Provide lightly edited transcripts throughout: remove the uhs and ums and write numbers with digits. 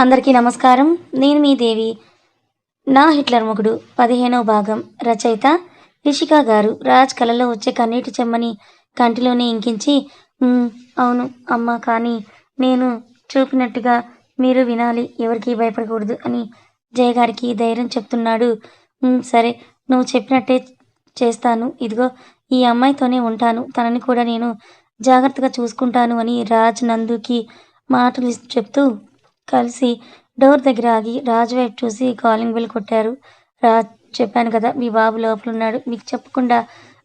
అందరికీ నమస్కారం. నేను మీ దేవి. 'నా హిట్లర్ మొగుడు' 15వ భాగం. రచయిత రిషిక గారు. రాజ్ కళ్ళలో వచ్చే కన్నీటి చెమ్మని కంటిలోనే ఇంకించి, అవును అమ్మా, కానీ నేను చూపినట్టుగా మీరు వినాలి, ఎవరికీ భయపడకూడదు అని జయ గారికి ధైర్యం చెప్తున్నాడు. సరే, నువ్వు చెప్పినట్టే చేస్తాను. ఇదిగో ఈ అమ్మాయితోనే ఉంటాను. తనని కూడా నేను జాగ్రత్తగా చూసుకుంటాను అని రాజ్ నందుకి మాటలు చెప్తూ కలిసి డోర్ దగ్గర ఆగి రాజు వైపు చూసి కాలింగ్ బెల్ కొట్టారు. రాజ్, చెప్పాను కదా మీ బాబు లోపలున్నాడు. మీకు చెప్పకుండా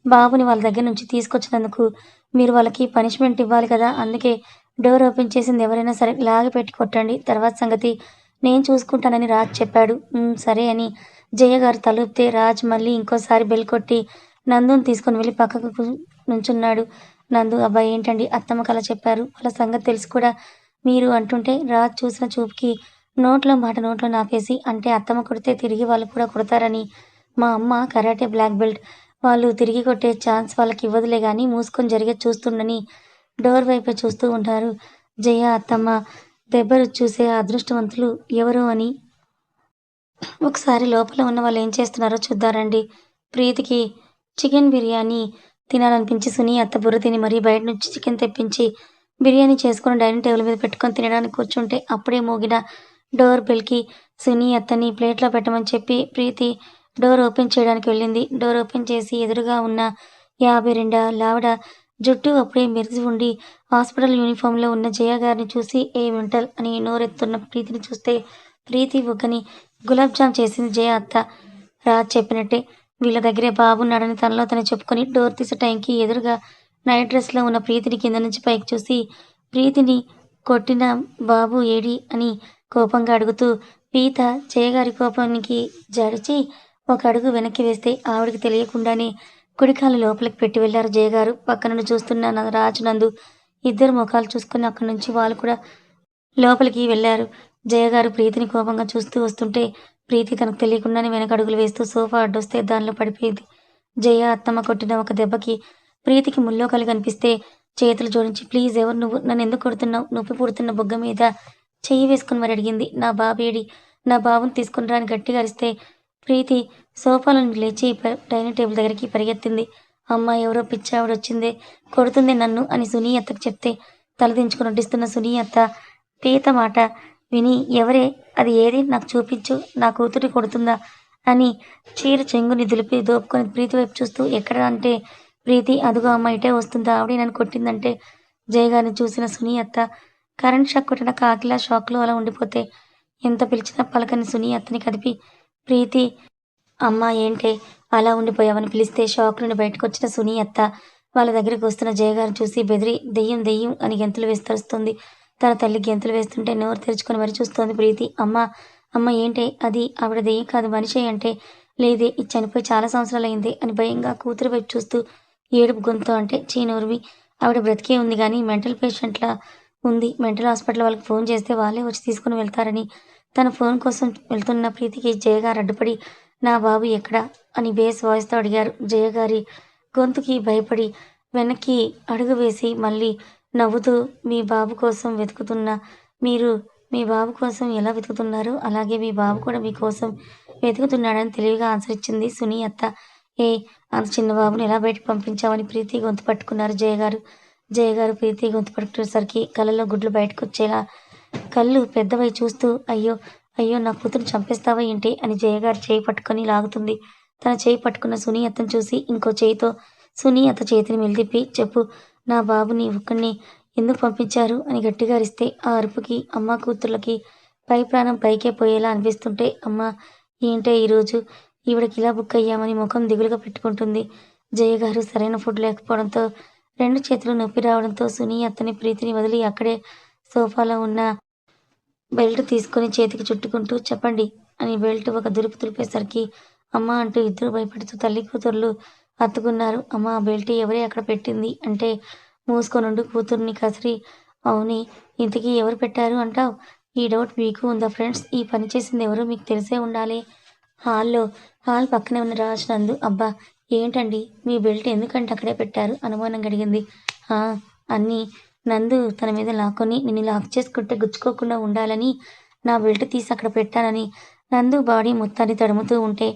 బాబుని వాళ్ళ దగ్గర నుంచి తీసుకొచ్చినందుకు మీరు వాళ్ళకి పనిష్మెంట్ ఇవ్వాలి కదా. అందుకే డోర్ ఓపెన్ చేసింది ఎవరైనా సరే లాగి పెట్టి కొట్టండి. తర్వాత సంగతి నేను చూసుకుంటానని రాజ్ చెప్పాడు. సరే అని జయ గారు తలూపితే రాజ్ మళ్ళీ ఇంకోసారి బెల్ కొట్టి నందుని తీసుకొని వెళ్ళి పక్కకు నుంచున్నాడు. నందు, అబ్బాయి ఏంటండి అత్తమ్మ కల చెప్పారు, వాళ్ళ సంగతి తెలిసి కూడా మీరు అంటుంటే రాజ్ చూసిన చూపుకి నోట్లో మాట నోట్లో నాపేసి, అంటే అత్తమ్మ కొడితే తిరిగి వాళ్ళు కూడా కొడతారని. మా అమ్మ కరాటే బ్లాక్ బెల్ట్, వాళ్ళు తిరిగి కొట్టే ఛాన్స్ వాళ్ళకి ఇవ్వదులే కానీ మూసుకొని జరిగే చూస్తుండని డోర్ వైపే చూస్తూ ఉంటారు. జయ అత్తమ్మ దెబ్బలు చూసే అదృష్టవంతులు ఎవరు అని ఒకసారి లోపల ఉన్న వాళ్ళు ఏం చేస్తున్నారో చూద్దారండి. ప్రీతికి చికెన్ బిర్యానీ తినాలనిపించి సునీ అత్త బుర్ర తిని మరీ బయట నుంచి చికెన్ తెప్పించి బిర్యానీ చేసుకుని డైనింగ్ టేబుల్ మీద పెట్టుకొని తినడానికి కూర్చుంటే అప్పుడే మోగిన డోర్ బెల్కి సునీ అత్తని ప్లేట్లో పెట్టమని చెప్పి ప్రీతి డోర్ ఓపెన్ చేయడానికి వెళ్ళింది. డోర్ ఓపెన్ చేసి ఎదురుగా ఉన్న 52 లావిడ జుట్టు అప్పుడే మెరిసి ఉండి హాస్పిటల్ యూనిఫామ్లో ఉన్న జయ గారిని చూసి ఏ మెంటల్ అని నోరెత్తున్న ప్రీతిని చూస్తే ప్రీతి బుగ్గని గులాబ్ జామ్ చేసింది జయ అత్త. రాజ్ చెప్పినట్టే వీళ్ళ దగ్గరే బాబున్నాడని తనలో తను చెప్పుకొని డోర్ తీసే టైంకి ఎదురుగా నైట్ డ్రెస్లో ఉన్న ప్రీతిని కింద నుంచి పైకి చూసి ప్రీతిని కొట్టిన బాబు ఏడి అని కోపంగా అడుగుతూ పీత జయగారి కోపానికి జడిచి ఒక అడుగు వెనక్కి వేస్తే ఆవిడికి తెలియకుండానే కుడికాలు లోపలికి పెట్టి వెళ్లారు జయగారు. పక్క నుండి చూస్తున్న రాజు నందు ఇద్దరు ముఖాలు చూసుకుని అక్కడి నుంచి వాళ్ళు కూడా లోపలికి వెళ్లారు. జయగారు ప్రీతిని కోపంగా చూస్తూ వస్తుంటే ప్రీతి తనకు తెలియకుండానే వెనక అడుగులు వేస్తూ సోఫా అడ్డొస్తే దానిలో పడిపోయింది. జయ అత్తమ్మ కొట్టిన ఒక దెబ్బకి ప్రీతికి ముల్లోకాలు కనిపిస్తే చేతులు జోడించి, ప్లీజ్ ఎవరు నువ్వు, నన్ను ఎందుకు కొడుతున్నావు, నొప్పి పుడుతున్న బొగ్గ మీద చెయ్యి వేసుకుని మరి అడిగింది. నా బాబేడి, నా బాబుని తీసుకుని రాని గట్టిగా అరిస్తే ప్రీతి సోఫాలో నుండి లేచి డైనింగ్ టేబుల్ దగ్గరికి పరిగెత్తింది. అమ్మ, ఎవరో పిచ్చావిడ వచ్చిందే, కొడుతుంది నన్ను అని సునీ అత్తకు చెప్తే తలదించుకుని నటిస్తున్న సునీ అత్త పీత మాట విని, ఎవరే అది, ఏది నాకు చూపించు, నా కూతురి కొడుతుందా అని చీర చెంగుని దులిపి దోపుకొని ప్రీతి వైపు చూస్తూ ఎక్కడ అంటే ప్రీతి అదుగో అమ్మ ఇటే వస్తుందా, ఆవిడే నన్ను కొట్టిందంటే జయగారిని చూసిన సునీ అత్త కరెంట్ షాక్ కొట్టిన కాకిలా షాక్లో అలా ఉండిపోతే ఎంత పిలిచినా పలకని సునీ అత్తని కదిపి ప్రీతి అమ్మ ఏంటే అలా ఉండిపోయావని పిలిస్తే షాక్ నుండి బయటకు వచ్చిన సునీ అత్త వాళ్ళ దగ్గరికి వస్తున్న జయగారిని చూసి బెదిరి దెయ్యం దెయ్యం అని గెంతులు వేస్తరుస్తుంది. తన తల్లి గెంతులు వేస్తుంటే నోరు తెరుచుకొని మరి చూస్తోంది ప్రీతి. అమ్మ ఏంటే అది, ఆవిడ దెయ్యం కాదు మనిషి అంటే, లేదే ఇది చనిపోయి చాలా సంవత్సరాలైంది అని భయంగా కూతురు వైపు చూస్తూ ఏడుపు గొంతు అంటే, చీనూర్వి, ఆవిడ బ్రతికే ఉంది కానీ మెంటల్ పేషెంట్లా ఉంది. మెంటల్ హాస్పిటల్ వాళ్ళకి ఫోన్ చేస్తే వాళ్ళే వచ్చి తీసుకుని వెళ్తారని. తన ఫోన్ కోసం వెళ్తున్న ప్రీతికి జయగారు అడ్డుపడి, నా బాబు ఎక్కడా అని బేస్ వాయిస్తో అడిగారు. జయగారి గొంతుకి భయపడి వెనక్కి అడుగు వేసి మళ్ళీ నవ్వుతూ, మీ బాబు కోసం వెతుకుతున్నా, మీరు మీ బాబు కోసం ఎలా వెతుకుతున్నారో అలాగే మీ బాబు కూడా మీకోసం వెతుకుతున్నాడని తెలివిగా ఆన్సర్ ఇచ్చింది సునీ అత్త. అంత చిన్న బాబుని ఎలా బయటకు పంపించామని ప్రీతి గొంతు పట్టుకున్నారు జయగారు. జయగారు ప్రీతి గొంతు పట్టుకునేసరికి కళ్ళలో గుడ్లు బయటకు వచ్చేలా కళ్ళు పెద్దవై చూస్తూ, అయ్యో అయ్యో, నా కూతురు చంపేస్తావా ఏంటి అని జయగారు చేయి పట్టుకొని లాగుతుంది. తన చేయి పట్టుకున్న సునీ అత్తను చూసి ఇంకో చేయితో సునీ అత్త చేతిని మెలితిప్పి, చెప్పు, నా బాబుని ఒక్కడిని ఎందుకు పంపించారు అని గట్టిగా అరిస్తే ఆ అరుపుకి అమ్మ కూతుర్లకి పై ప్రాణం పైకే పోయేలా అనిపిస్తుంటే, అమ్మ ఏంటే ఈరోజు ఈవిడకి ఇలా బుక్ అయ్యామని ముఖం దిగులుగా పెట్టుకుంటుంది. జయగారు సరైన ఫుడ్ లేకపోవడంతో 2 చేతులు నొప్పి రావడంతో సునీ అత్తని ప్రీతిని వదిలి అక్కడే సోఫాలో ఉన్న బెల్ట్ తీసుకుని చేతికి చుట్టుకుంటూ, చెప్పండి అని బెల్ట్ ఒక దులుపు దులిపేసరికి అమ్మ అంటూ ఇద్దరు భయపడుతూ తల్లి కూతుర్లు హత్తుకున్నారు. అమ్మ, ఆ బెల్ట్ ఎవరే అక్కడ పెట్టింది అంటే, మూసుకొనుండు కూతుర్ని కసిరి, అవునే ఇంతకీ ఎవరు పెట్టారు అంటావు, ఈ డౌట్ మీకు ఉందా ఫ్రెండ్స్, ఈ పని చేసింది ఎవరో మీకు తెలిసే ఉండాలి. హాల్ పక్కనే ఉన్న రాజ్ నందు, అబ్బా ఏంటండి మీ బెల్ట్ ఎందుకంటే అక్కడే పెట్టారు అనుమానంగా అడిగింది. అన్నీ నందు తన మీద లాక్కొని నిన్ను లాక్ చేసుకుంటే గుచ్చుకోకుండా ఉండాలని నా బెల్ట్ తీసి అక్కడ పెట్టానని నందు బాడీ మొత్తాన్ని తడుముతూ ఉంటే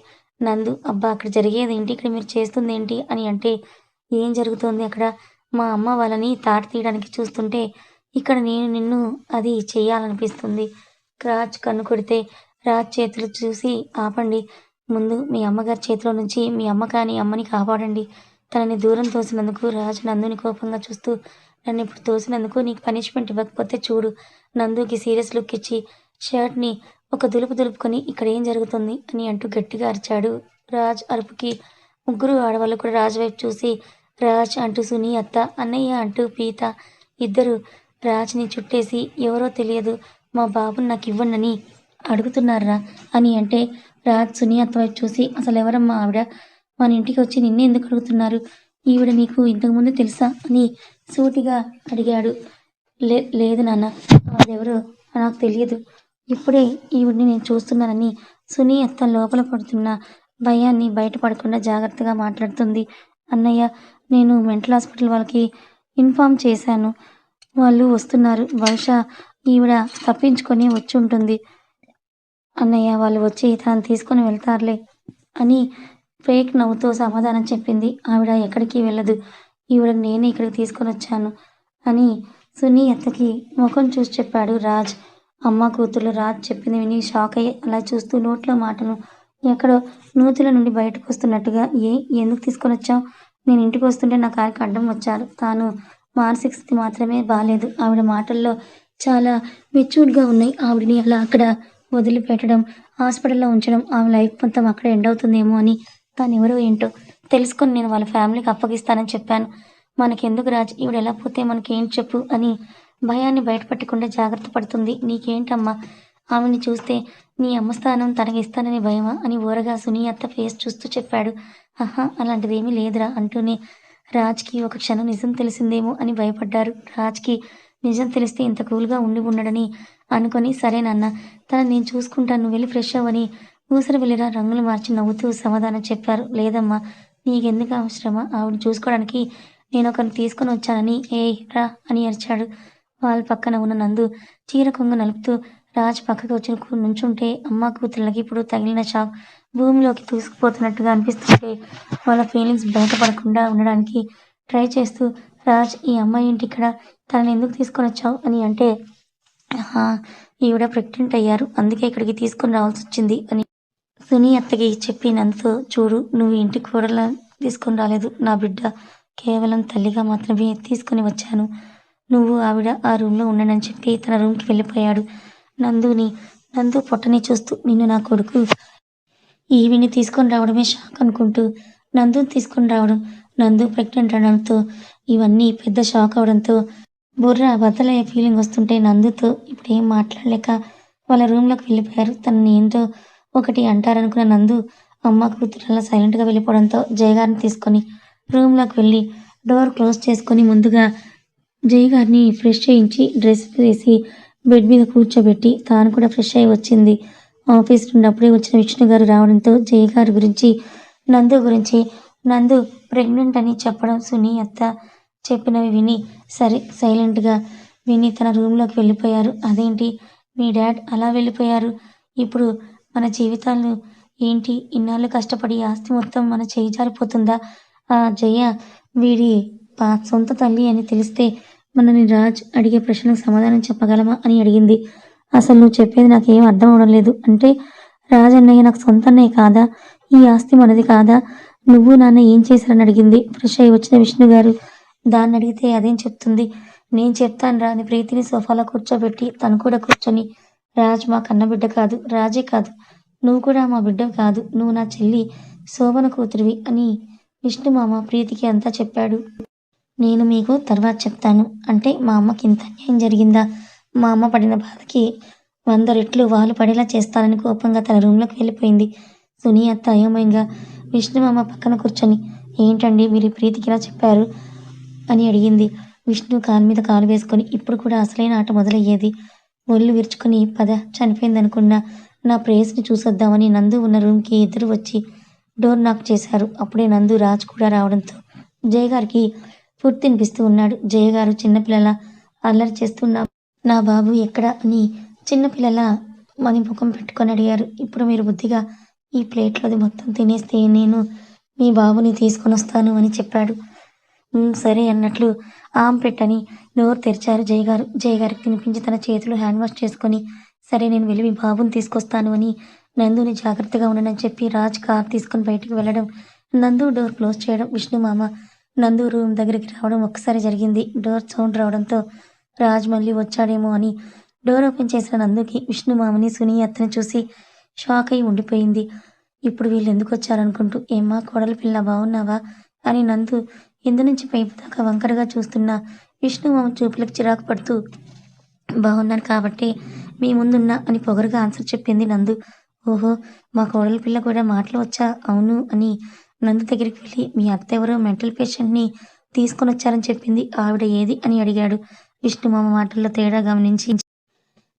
నందు అబ్బా అక్కడ జరిగేదేంటి, ఇక్కడ మీరు చేస్తుందేంటి అని అంటే ఏం జరుగుతోంది అక్కడ, మా అమ్మ వాళ్ళని తాట తీయడానికి చూస్తుంటే ఇక్కడ నేను నిన్ను అది చెయ్యాలనిపిస్తుంది. రాజ్ కన్ను కొడితే రాజ్ చేతులు చూసి ఆపండి, ముందు మీ అమ్మగారి చేతిలో నుంచి మీ అమ్మ కాని అమ్మని కాపాడండి. తనని దూరం తోసినందుకు రాజు నందుని కోపంగా చూస్తూ నన్ను ఇప్పుడు తోసినందుకు నీకు పనిష్మెంట్ ఇవ్వకపోతే చూడు. నందుకి సీరియస్ లుక్ ఇచ్చి షర్ట్ని ఒక దులుపు దులుపుకొని ఇక్కడ ఏం జరుగుతుంది అని అంటూ గట్టిగా అరిచాడు. రాజ్ అరుపుకి ముగ్గురు ఆడవాళ్ళు కూడా రాజు వైపు చూసి రాజ్ అంటూ సునీ అత్త, అన్నయ్య అంటూ పీత ఇద్దరు రాజ్ని చుట్టేసి ఎవరో తెలియదు మా బాబుని నాకు ఇవ్వండి అడుగుతున్నారా అని అంటే రాజ్ సునీ అత్త వైపు చూసి అసలు ఎవరమ్మా ఆవిడ, మన ఇంటికి వచ్చి నిన్నే ఎందుకు అడుగుతున్నారు, ఈవిడ మీకు ఇంతకుముందు తెలుసా అని సూటిగా అడిగాడు. లేదు నాన్న, ఆవిడెవరో నాకు తెలియదు, ఇప్పుడే ఈవిడిని నేను చూస్తున్నానని సునీ అత్త లోపల పడుతున్న భయాన్ని బయటపడకుండా జాగ్రత్తగా మాట్లాడుతుంది. అన్నయ్య, నేను మెంటల్ హాస్పిటల్ వాళ్ళకి ఇన్ఫామ్ చేశాను, వాళ్ళు వస్తున్నారు, బహుశా ఈవిడ తప్పించుకొని వచ్చి ఉంటుంది అన్నయ్య, వాళ్ళు వచ్చి తనని తీసుకొని వెళ్తారులే అని ఫేక్ నవ్వుతో సమాధానం చెప్పింది. ఆవిడ ఎక్కడికి వెళ్ళదు, ఈవిడ నేనే ఇక్కడికి తీసుకొని వచ్చాను అని సునీ అత్తకి ముఖం చూసి చెప్పాడు రాజ్. అమ్మ కూతురు రాజ్ చెప్పింది విని షాక్ అయ్యి అలా చూస్తూ నోట్లో మాటను ఎక్కడో నూతుల నుండి బయటకు వస్తున్నట్టుగా ఎందుకు తీసుకొని వచ్చావు, నేను ఇంటికి వస్తుంటే నా కారికి అడ్డం వచ్చారు, తాను మానసిక స్థితి మాత్రమే బాలేదు. ఆవిడ మాటల్లో చాలా మెచ్యూర్డ్గా ఉన్నాయి. ఆవిడని అలా అక్కడ వదిలిపెట్టడం, హాస్పిటల్లో ఉంచడం, ఆమె లైఫ్ మొత్తం అక్కడ ఎండ్ అవుతుందేమో అని తాను ఎవరో ఏంటో తెలుసుకొని నేను వాళ్ళ ఫ్యామిలీకి అప్పగిస్తానని చెప్పాను. మనకెందుకు రాజ్, ఈవిడ ఎలా పోతే మనకేంటి చెప్పు అని భయాన్ని బయటపెట్టకుండా జాగ్రత్త పడుతుంది. నీకేంటమ్మా, ఆమెని చూస్తే నీ అమ్మ స్థానం తనకి ఇస్తానని భయమా అని ఊరగా సునీ అత్త ఫేస్ చూస్తూ చెప్పాడు. ఆహా, అలాంటిదేమీ లేదురా అంటూనే రాజ్కి ఒక క్షణం నిజం తెలిసిందేమో అని భయపడ్డారు. రాజ్కి నిజం తెలిస్తే ఇంత కూల్గా ఉండడని అనుకొని సరేనన్న, తనని నేను చూసుకుంటాను, నువ్వు వెళ్ళి ఫ్రెష్ అవ్వని ఊసరి వెళ్ళిరా రంగులు మార్చి నవ్వుతూ సమాధానం చెప్పారు. లేదమ్మా, నీకెందుకు అవసరమా, ఆవిడ చూసుకోవడానికి నేను ఒకరిని తీసుకొని వచ్చానని రా అని అరిచాడు. వాళ్ళ పక్కన ఉన్న నందు చీర కొంగు నలుపుతూ రాజ్ పక్కకి వచ్చి నుంచుంటే అమ్మ కూతుళ్ళకి ఇప్పుడు తగిలిన షాక్ భూమిలోకి దూసుకుపోతున్నట్టుగా అనిపిస్తుంటే వాళ్ళ ఫీలింగ్స్ బయటపడకుండా ఉండడానికి ట్రై చేస్తూ రాజ్, ఈ అమ్మాయి ఏంటి ఇక్కడ, తనని ఎందుకు తీసుకొని వచ్చావు అని అంటే ఈవిడ ప్రెగ్నెంట్ అయ్యారు, అందుకే ఇక్కడికి తీసుకొని రావాల్సి వచ్చింది అని సునీ అత్తకి చెప్పి నందుతో చూడు, నువ్వు ఇంటికి కూడలా తీసుకొని రాలేదు, నా బిడ్డ కేవలం తల్లిగా మాత్రమే తీసుకుని వచ్చాను, నువ్వు ఆవిడ ఆ రూమ్లో ఉండనని చెప్పి తన రూమ్కి వెళ్ళిపోయాడు. నందు పొట్టని చూస్తూ నిన్ను నా కొడుకు ఈవిని తీసుకొని రావడమే షాక్ అనుకుంటూ నందుని తీసుకొని రావడం, నందు ప్రెగ్నెంట్ అనడంతో ఇవన్నీ పెద్ద షాక్ అవడంతో బుర్ర బద్దలయ్యే ఫీలింగ్ వస్తుంటే నందుతో ఇప్పుడు ఏం మాట్లాడలేక వాళ్ళ రూమ్లోకి వెళ్ళిపోయారు. తనని ఏంటో ఒకటి అంటారనుకున్న నందు అమ్మ కూతురు అలా సైలెంట్గా వెళ్ళిపోవడంతో జయగారిని తీసుకొని రూమ్లోకి వెళ్ళి డోర్ క్లోజ్ చేసుకొని ముందుగా జయగారిని ఫ్రెష్ చేయించి డ్రెస్ వేసి బెడ్ మీద కూర్చోబెట్టి తాను కూడా ఫ్రెష్ అయి వచ్చింది. ఆఫీస్ నుండి అప్పుడే వచ్చిన విష్ణు గారు రావడంతో జయగారి గురించి నందు ప్రెగ్నెంట్ అని చెప్పడం సునీ అత్త చెప్పినవి విని సరే సైలెంట్గా విని తన రూమ్లోకి వెళ్ళిపోయారు. అదేంటి మీ డాడ్ అలా వెళ్ళిపోయారు, ఇప్పుడు మన జీవితాలు ఏంటి, ఇన్నాళ్ళు కష్టపడి ఆస్తి మొత్తం మన చేయి జారిపోతుందా, ఆ జయ వీడి సొంత తల్లి అని తెలిస్తే మనని రాజ్ అడిగే ప్రశ్నకు సమాధానం చెప్పగలమా అని అడిగింది. అసలు నువ్వు చెప్పేది నాకేం అర్థం అవడం లేదు, అంటే రాజ్ అన్నయ్య నాకు సొంత అన్నయ్య కాదా, ఈ ఆస్తి మనది కాదా, నువ్వు నాన్న ఏం చేశారని అడిగింది. ఫ్రెష్ అయి వచ్చిన విష్ణు గారు దాన్ని అడిగితే అదేం చెప్తుంది, నేను చెప్తాను రా అని ప్రీతిని సోఫాలో కూర్చోబెట్టి తను కూడా కూర్చొని రాజ్ మా కన్నబిడ్డ కాదు, రాజే కాదు, నువ్వు కూడా మా బిడ్డ కాదు, నువ్వు నా చెల్లి శోభన కూతురివి అని విష్ణు మామ ప్రీతికి అంతా చెప్పాడు. నేను మీకు తర్వాత చెప్తాను, అంటే మా అమ్మకి ఇంత అన్యాయం జరిగిందా, మా అమ్మ పడిన బాధకి 100 రెట్లు వాళ్ళు పడేలా చేస్తానని కోపంగా తన రూమ్లోకి వెళ్ళిపోయింది. సునీ అత్త అయోమయంగా విష్ణు మామ పక్కన కూర్చొని ఏంటండి మీరు ప్రీతికి ఇలా చెప్పారు అని అడిగింది. విష్ణు కాలు మీద కాలు వేసుకొని ఇప్పుడు కూడా అసలైన ఆట మొదలయ్యేది, ఒళ్ళు విరుచుకొని పద చనిపోయిందనుకున్న నా ప్రేయస్ని చూసొద్దామని నందు ఉన్న రూమ్కి ఇద్దరు వచ్చి డోర్ నాక్ చేశారు. అప్పుడే నందు రాజ్ కూడా రావడంతో జయగారికి ఫుడ్ తినిపిస్తూ ఉన్నాడు. జయగారు చిన్నపిల్లల అల్లరి చేస్తున్న నా బాబు ఎక్కడ అని చిన్నపిల్లల మని ముఖం పెట్టుకొని అడిగారు. ఇప్పుడు మీరు బుద్ధిగా ఈ ప్లేట్లోది మొత్తం తినేస్తే నేను మీ బాబుని తీసుకొనొస్తాను అని చెప్పాడు. సరే అన్నట్లు పెట్టని నోరు తెరిచారు జయగారు. జయగారికి తినిపించి తన చేతులు హ్యాండ్ వాష్ చేసుకొని, సరే నేను వెళ్ళి మీ బాబుని తీసుకొస్తాను అని నందుని జాగ్రత్తగా ఉండనని చెప్పి రాజ్ కార్ తీసుకొని బయటికి వెళ్ళడం, నందు డోర్ క్లోజ్ చేయడం, విష్ణు మామ నందు రూమ్ దగ్గరికి రావడం ఒక్కసారి జరిగింది. డోర్ సౌండ్ రావడంతో రాజ్ మళ్ళీ వచ్చాడేమో అని డోర్ ఓపెన్ చేసిన నందుకి విష్ణు మామని సునీ అత్తని చూసి షాక్ అయి ఉండిపోయింది. ఇప్పుడు వీళ్ళు ఎందుకు వచ్చారనుకుంటూ, ఏమ్మా కోడలి పిల్ల బాగున్నావా అని నందు కింద నుంచి పైపు దాకా వంకరగా చూస్తున్న విష్ణు మామ చూపులకు చిరాకు పడుతూ, బాగున్నాను కాబట్టి మీ ముందున్నా అని పొగరుగా ఆన్సర్ చెప్పింది నందు. ఓహో, మా కోడలి పిల్ల కూడా మాటలు వచ్చా? అవును అని నందు దగ్గరికి వెళ్ళి, మీ అత్త ఎవరో మెంటల్ పేషెంట్ని తీసుకొని వచ్చారని చెప్పింది, ఆవిడ ఏది అని అడిగాడు. విష్ణు మామ మాటల్లో తేడా గమనించి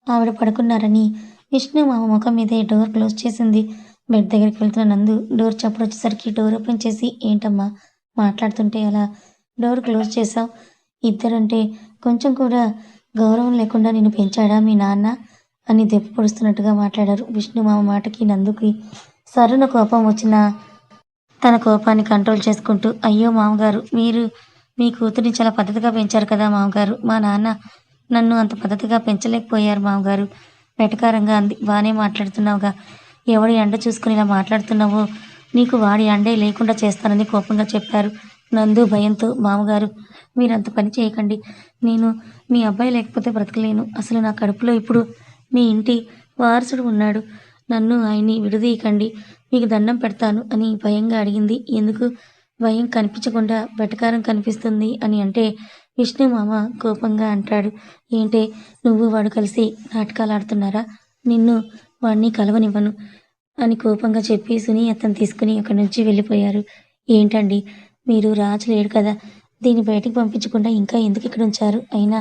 ఆవిడ పడుకున్నారని విష్ణు మామ ముఖం మీదే డోర్ క్లోజ్ చేసింది. బెడ్ దగ్గరికి వెళ్తున్న నందు డోర్ చప్పుడు వచ్చేసరికి డోర్ ఓపెన్ చేసి, ఏంటమ్మా మాట్లాడుతుంటే అలా డోర్ క్లోజ్ చేశావు? ఇద్దరంటే కొంచెం కూడా గౌరవం లేకుండా నిన్ను పెంచాడా మీ నాన్న అని దెప్పి పొడుస్తున్నట్టుగా మాట్లాడారు. విష్ణు మామ మాటకి నందుకి సరున కోపం వచ్చిన తన కోపాన్ని కంట్రోల్ చేసుకుంటూ, అయ్యో మామగారు, మీరు మీ కూతురిని చాలా పద్ధతిగా పెంచారు కదా మామగారు. మా నాన్న నన్ను అంత పద్ధతిగా పెంచలేకపోయారు మామగారు వెటకారంగా అంది. బాగానే మాట్లాడుతున్నావుగా, ఎవడి ఎండ చూసుకుని ఇలా మాట్లాడుతున్నావో నీకు వాడి అండే లేకుండా చేస్తానని కోపంగా చెప్పారు నందు భయంతో. మామగారు, మీరంత పని చేయకండి. నేను మీ అబ్బాయి లేకపోతే బ్రతకలేను. అసలు నా కడుపులో ఇప్పుడు మీ ఇంటి వారసుడు ఉన్నాడు. నన్ను ఆయన్ని విడదీయకండి, మీకు దండం పెడతాను అని భయంగా అడిగింది. ఎందుకు భయం కనిపించకుండా వెటకారం కనిపిస్తుంది అని అంటే విష్ణు మామ కోపంగా అంటాడు. ఏంటే నువ్వు వాడు కలిసి నాటకాలు ఆడుతున్నారా? నిన్ను వాడిని కలవనివ్వను అని కోపంగా చెప్పి సునీ అతను తీసుకుని అక్కడి నుంచి వెళ్ళిపోయారు. ఏంటండి మీరు, రాజు లేడు కదా, దీన్ని బయటికి పంపించకుండా ఇంకా ఎందుకు ఇక్కడ ఉంచారు? అయినా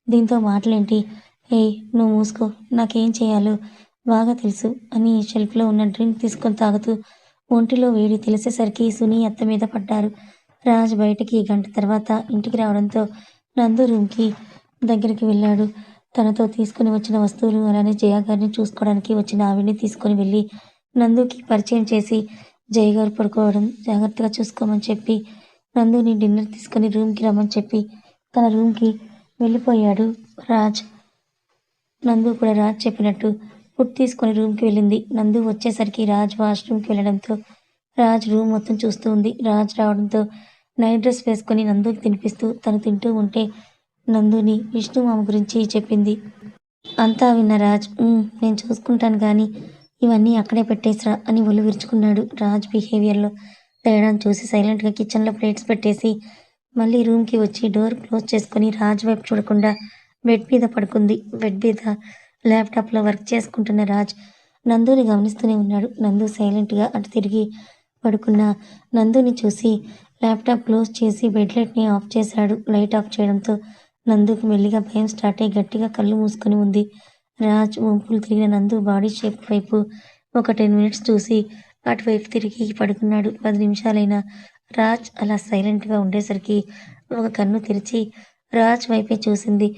దీంతో మాటలేంటి? నువ్వు మూసుకో, నాకేం చేయాలో బాగా తెలుసు అని షెల్ఫ్లో ఉన్న డ్రింక్ తీసుకొని తాగుతూ ఒంటిలో వేడి తెలిసేసరికి సునీ అత్త మీద పడ్డారు. రాజ్ బయటికి గంట తర్వాత ఇంటికి రావడంతో నందు రూమ్కి దగ్గరికి వెళ్ళాడు. తనతో తీసుకుని వచ్చిన వస్తువులు అలానే జయ గారిని చూసుకోవడానికి వచ్చిన ఆవిడ్ని తీసుకొని వెళ్ళి నందుకి పరిచయం చేసి, జయగారు పడుకోవడం జాగ్రత్తగా చూసుకోమని చెప్పి నందుని డిన్నర్ తీసుకుని రూమ్కి రమ్మని చెప్పి తన రూమ్కి వెళ్ళిపోయాడు రాజ్. నందు కూడా రాజ్ చెప్పినట్టు ఫుడ్ తీసుకొని రూమ్కి వెళ్ళింది. నందు వచ్చేసరికి రాజ్ వాష్రూమ్కి వెళ్ళడంతో రాజ్ రూమ్ మొత్తం చూస్తూ ఉంది. రాజ్ రావడంతో నైట్ డ్రెస్ వేసుకొని నందుకి తినిపిస్తూ తను తింటూ ఉంటే నందుని విష్ణు మామ గురించి చెప్పింది. అంతా విన్న రాజ్, నేను చూసుకుంటాను కానీ ఇవన్నీ అక్కడే పెట్టేసిరా అని ఒళ్ళు విరుచుకున్నాడు. రాజ్ బిహేవియర్లో తేడాను చూసి సైలెంట్గా కిచెన్లో ప్లేట్స్ పెట్టేసి మళ్ళీ రూమ్కి వచ్చి డోర్ క్లోజ్ చేసుకొని రాజ్ వైపు చూడకుండా బెడ్ మీద పడుకుంది. బెడ్ మీద ల్యాప్టాప్లో వర్క్ చేసుకుంటున్న రాజ్ నందుని గమనిస్తూనే ఉన్నాడు. నందు సైలెంట్గా అటు తిరిగి పడుకున్న నందుని చూసి ల్యాప్టాప్ క్లోజ్ చేసి బెడ్ లైట్ని ఆఫ్ చేశాడు. లైట్ ఆఫ్ చేయడంతో నందుకి మెల్లిగా భయం స్టార్ట్ అయ్యి గట్టిగా కళ్ళు మూసుకొని ఉంది. రాజ్ వంపులు తిరిగిన నందు బాడీ షేప్ వైపు ఒక 10 మినిట్స్ చూసి అటువైపు తిరిగి పడుకున్నాడు. 10 నిమిషాలైనా రాజ్ అలా సైలెంట్గా ఉండేసరికి ఒక కన్ను తెరిచి రాజ్ వైపే చూసింది.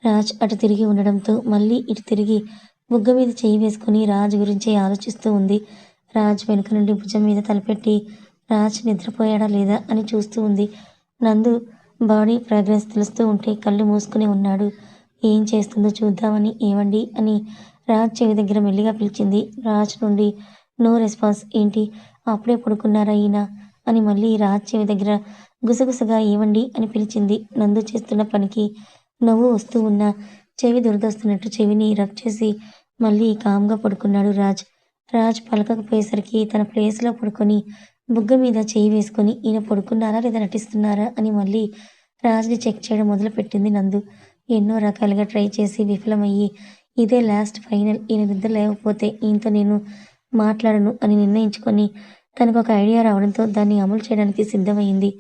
రాజ్ అటు తిరిగి ఉండడంతో మళ్ళీ ఇటు తిరిగి బుగ్గ మీద చేయి వేసుకుని రాజ్ గురించి ఆలోచిస్తూ ఉంది. రాజ్ వెనుక నుండి భుజం మీద తలపెట్టి రాజ్ నిద్రపోయాడా లేదా అని చూస్తూ ఉంది. నందు బాడీ ఫ్రాగ్రెన్స్ తెలుస్తూ ఉంటే కళ్ళు మూసుకుని ఉన్నాడు. ఏం చేస్తుందో చూద్దామని ఏవండి అని రాజ్ చెవి దగ్గర మెల్లిగా పిలిచింది. రాజ్ నుండి నో రెస్పాన్స్. ఏంటి అప్పుడే పడుకున్నారా ఈయన అని మళ్ళీ రాజ్ చెవి దగ్గర గుసగుసగా ఏవండి అని పిలిచింది. నందు చేస్తున్న పనికి నవ్వు వస్తూ ఉన్న చెవి దురదొస్తున్నట్టు చెవిని రబ్ చేసి మళ్ళీ కామ్గా పడుకున్నాడు రాజ్. రాజ్ పలకకపోయేసరికి తన ప్లేస్లో పడుకొని బుగ్గ మీద చేయి వేసుకొని ఈయన పడుకున్నారా లేదా నటిస్తున్నారా అని మళ్ళీ రాజ్ని చెక్ చేయడం మొదలుపెట్టింది నందు. ఎన్నో రకాలుగా ట్రై చేసి విఫలమయ్యి ఇదే లాస్ట్ ఫైనల్, ఈయన నిద్ర లేకపోతే ఈయనతో నేను మాట్లాడను అని నిర్ణయించుకొని తనకు ఒక ఐడియా రావడంతో దాన్ని అమలు చేయడానికి సిద్ధమైంది.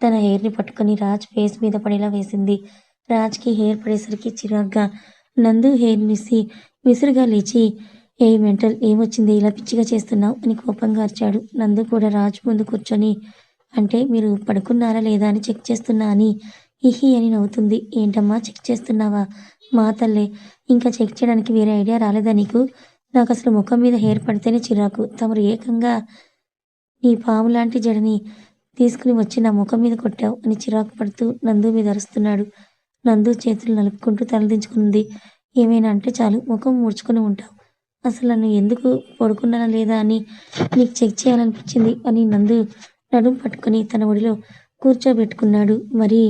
తన హెయిర్ని పట్టుకొని రాజ్ ఫేస్ మీద పడేలా వేసింది. రాజ్కి హెయిర్ పడేసరికి చిరాగ్గా నందు హెయిర్ మిసి విసురుగా లేచి, ఏ మెంటల్, ఏమొచ్చింది ఇలా పిచ్చిగా చేస్తున్నావు అని కోపంగా అరిచాడు. నందు కూడా రాజ్ ముందు కూర్చొని, అంటే మీరు పడుకున్నారా లేదా అని చెక్ చేస్తున్నా అని హిహి అని నవ్వుతుంది. ఏంటమ్మా చెక్ చేస్తున్నావా? మా తల్లే, ఇంకా చెక్ చేయడానికి వేరే ఐడియా రాలేదా నీకు? నాకసలు ముఖం మీద హెయిర్ పడితేనే చిరాకు. తమరు ఏకంగా నీ పాము లాంటి జడని తీసుకుని వచ్చి నా ముఖం మీద కొట్టావు అని చిరాకు పడుతూ నందు మీద అరుస్తున్నాడు. నందు చేతులు నలుపుకుంటూ తలదించుకుంది. ఏమైనా అంటే చాలు ముఖం ముడుచుకుని ఉంటావు. అసలు నన్ను ఎందుకు పడుకున్నానా లేదా అని నీకు చెక్ చేయాలనిపించింది అని నందు నడుం పట్టుకుని తన ఒడిలో కూర్చోబెట్టుకున్నాడు. మరి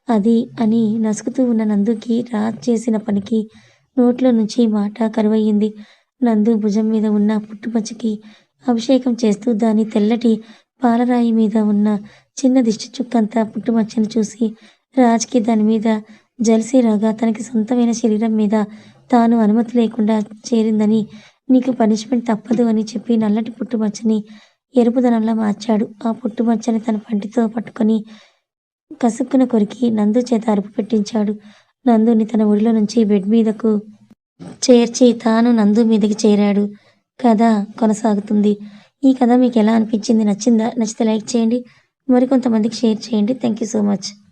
అది అని నసుకుతూ ఉన్న నందుకి రాజ్ చేసిన పనికి నోట్లో నుంచి మాట కరువయ్యింది. నందు భుజం మీద ఉన్న పుట్టుమచ్చకి అభిషేకం చేస్తూ దాని తెల్లటి పాలరాయి మీద ఉన్న చిన్న దిష్టి చుక్కంతా పుట్టుమచ్చని చూసి రాజ్కి దాని మీద జలసి రాగా తనకి సొంతమైన శరీరం మీద తాను అనుమతి లేకుండా చేరిందని నీకు పనిష్మెంట్ తప్పదు అని చెప్పి నల్లటి పుట్టుమచ్చని ఎరుపుదనంలా మార్చాడు. ఆ పుట్టుమచ్చని తన పంటితో పట్టుకొని కసుక్కున కొరికి నందు చేత అరుపు పెట్టించాడు. నందుని తన ఒడిలో నుంచి బెడ్ మీదకు చేర్చి తాను నందు మీదకి చేరాడు. కథ కొనసాగుతుంది. ఈ కథ మీకు ఎలా అనిపించింది? నచ్చిందా? నచ్చితే లైక్ చేయండి. మరికొంతమందికి షేర్ చేయండి. Thank you so much.